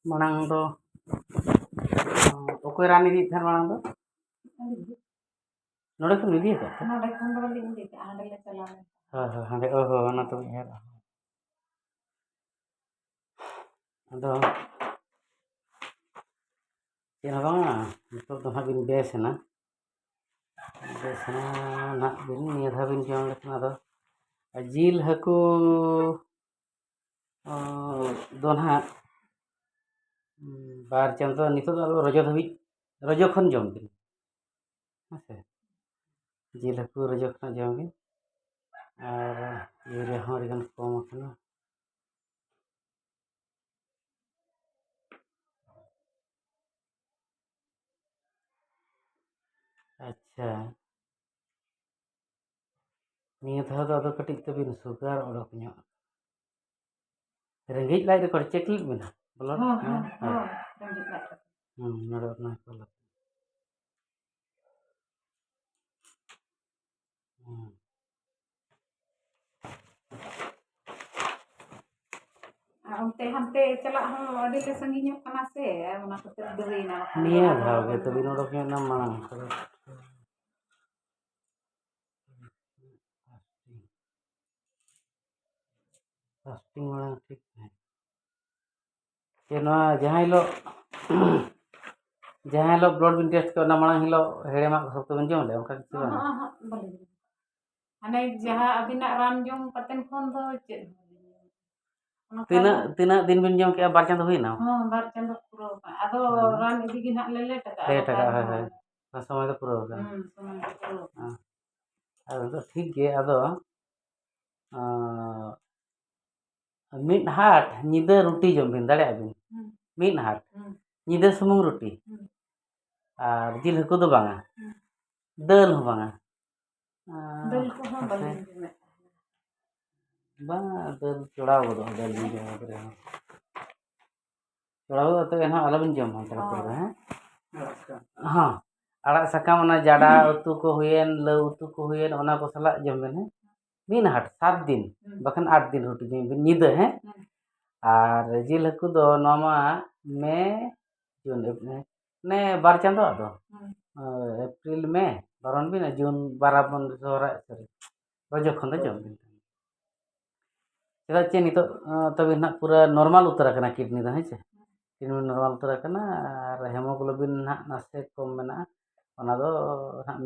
Manang do okoi ran idit than manang do node khon idi ka node khon do balin idi ka hande le chala hande ona to her ado ina banga nitok do habin besena nak bin niya habin jom lekna do jil haku donha bar chando nitok do rojo dhabi rojo khon jom bin ase jil haku rojo khon jom bin ar yure hon gan kom kana अच्छा niya thaw do ado katik tabin sugar odok nyo rengej lai de kor cek lit bin bolon rengej lai nado na kolot onte hante chalak hon adi le sanginya kana se ona khatir deui na niya thaw ge tabin odok nyo na manang fasting manang ठीक है ये जहाँ हिलो blood बिन test को मांग हिलो हेड़ेमा सब बन जम ले उनका किसी बने हाने जहाँ अबिना रान जम कतेन खन दो चे तीना दिन बिन जम के बार चांद हुई ना हां बार चांद पूरा आदो रान इदी गिन ले टका है समय तो पूरा होगा समय पूरा तो ठीक गे आदो मिड हाट निदा रोटी जम बिन दाड़े बिन मिड हाट निदा सुमुंग रोटी और जिल हकु दो बांगा दल हो बांगा दल को हम बलिन बा दल चढ़ाव दो दल भी जम करे चढ़ाव तो एना अलबन जम हम तर हैं हां आड़ा सकाम ना जाडा उतु को हुएन ल उतु को हुएन ओना को सला जम बेन है मीन हाट 7 दिन बखन 8 दिन रोटी जम बिन निदा है और जिल हकु दो नोमा मे जून ने बार चांदो दो एप्रिल में बारन बिन जून 12 बन सोरा सॉरी रोज खन दो जम बिन चेदा चे नितो तबे ना पूरा नॉर्मल उतर कना किडनी दा है चे किडनी नॉर्मल उतर कना और हेमोग्लोबिन ना नासे कम मेना ओना दो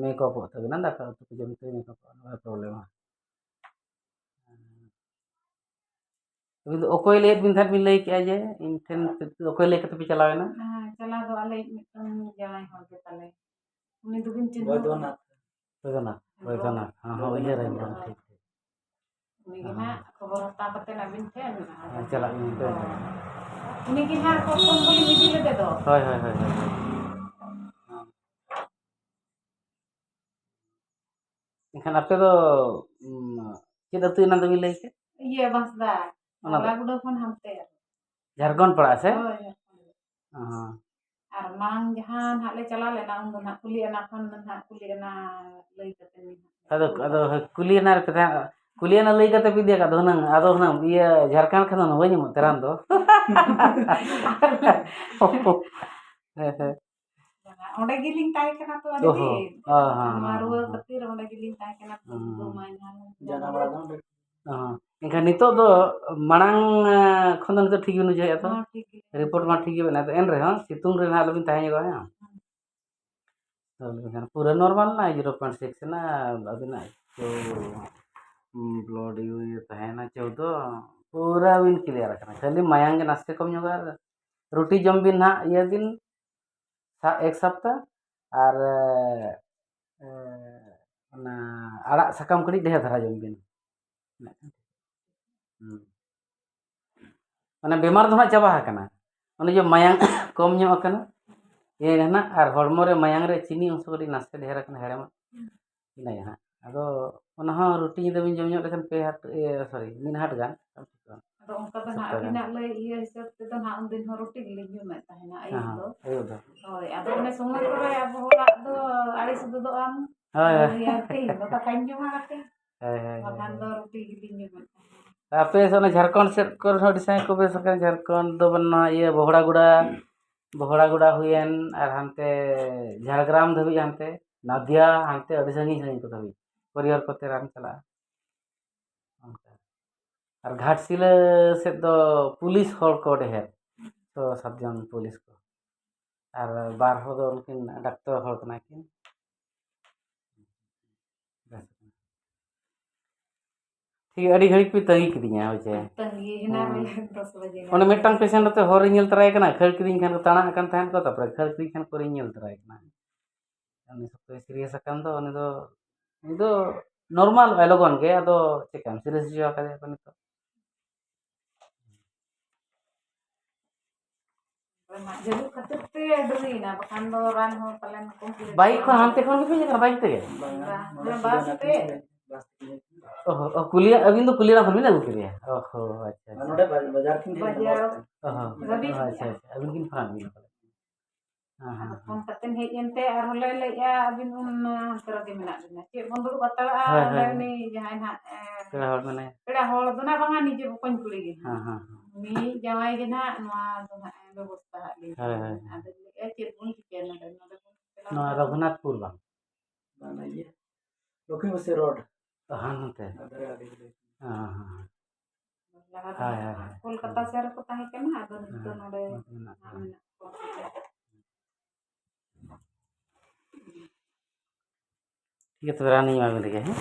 मेकअप होता बिना दाका तो जम ते मेकअप प्रॉब्लम तो ओकोय ले बिन थार बिन लई के जे इन ठेन ओकोय ले कते पे चलावेना चला दो आले मिटन जाय हो के तले उनी दुबिन चिन्ह वैदना हां उहे रे ठीक उनी गिना खबर हता कते ना बिन थे चला बिन ते उनी गिना को कोन बोली मिदी ले दो होय इखान आपे दो चेदा तु ना दबिन लई के ये बसदा लागुडो खन हमते झारखंड पड़ा से हां और मांग जहां हाले चला लेना उन ना कुली ना खन ना कुली ना लई कते नि अदो कुली ना रे पे कुली ना लई कते भी देखा दो ना अदो ना ये झारखंड खन ना वनी तेरान दो ओंडे गिलिंग ताय कना तो अदि मारुआ खतिर ओंडे गिलिंग ताय कना दो महीना जाना बड़ा इनका नितो दो मांग खन तो ठीक बिन बुझे तो रिपोर्ट मा ठीक बना तो एन रे हां सितुंग रे ना लबिन ताय गो हां तो पूरा नॉर्मल ना 0.6 ना अबिना तो ब्लड यू तहना 14 पूरा बिन क्लियर करना खाली मायांग के नास्ते कम जोगा रोटी जम बिन ना ये दिन एक सप्ताह और ना आड़ा सकाम कड़ी ढेर धरा जम बिन माने बेमार दो ना चाबा हकना माने जो मायांग कम ᱧᱚᱜ akana ये ना और हड़मो रे मायांग रे चीनी अंश कड़ी नास्ते ढेर akana हेड़मा इना या आदो ओना हो रोटी दो बिन जम ᱧᱚᱜ लेखन पे हाट सॉरी मिन हाट गान तो उनका तो ना बिना ले ये हिसाब से तो ना उन दिन हो रोटी गिली जो में ताहेना आयो दो होय आदो ने समय करे अब होला दो आड़ी से दो आम होय या ते तो काइन जो माते होय बखान दो रोटी गिली जो में आपे से झारखंड सेट कर डिसाइन को बेस झारखंड दो बना ये बहड़ागुड़ा हुएन और हानते झारग्राम धाबी हानते नादिया हानते अड़ी साँगी को धाबी परिवार कोते रान चला और घाटशिला से तो पुलिस हर को ढेर तो 7 जन पुलिस को और बार हो दो उनकिन डॉक्टर हर कना किन ठीक अड़ी घड़ी पे तंगी किदिया हो जे तंगी हिना में 10 बजे ओने मिटटांग पेशेंट ते हर नेल तराय कना खर किदिन खान को ताना कान थान को तपर खर किदिन खान को नेल तराय कना उनी सब सीरियस अकन दो उनी दो नॉर्मल एलोगन के अदो चेकम सीरियस जो आका को नितो जरूर खातिर ते डरी ना बखान दो रान हो पलन कंप्लीट बाइक को हानते कोन के पे बाइक ते बस पे ओहो कुलिया अबिन तो कुलिया फरमी ना गुकरिया ओहो अच्छा नोडे बाजार किन बाजार ओहो अच्छा अबिन किन फरमी हां हां फोन कतेन हेज एनते और होले लेया अबिन उन तरह के मेना दिना चे बंदु बतावा नि जहां ना पेड़ा होल दो ना बांगा निजे बकन कुड़ी गे हां हां मी जवाई गे ना नवा दो ना व्यवस्था ले हां आदे ए चे बुन के ना ना रघुनाथपुर बा ना ये लखीमपुर से रोड हां होते हां हां हां कोलकाता शहर को ताहे के ना अदो तो नोडे ठीक है तो रानी मांग लगे हैं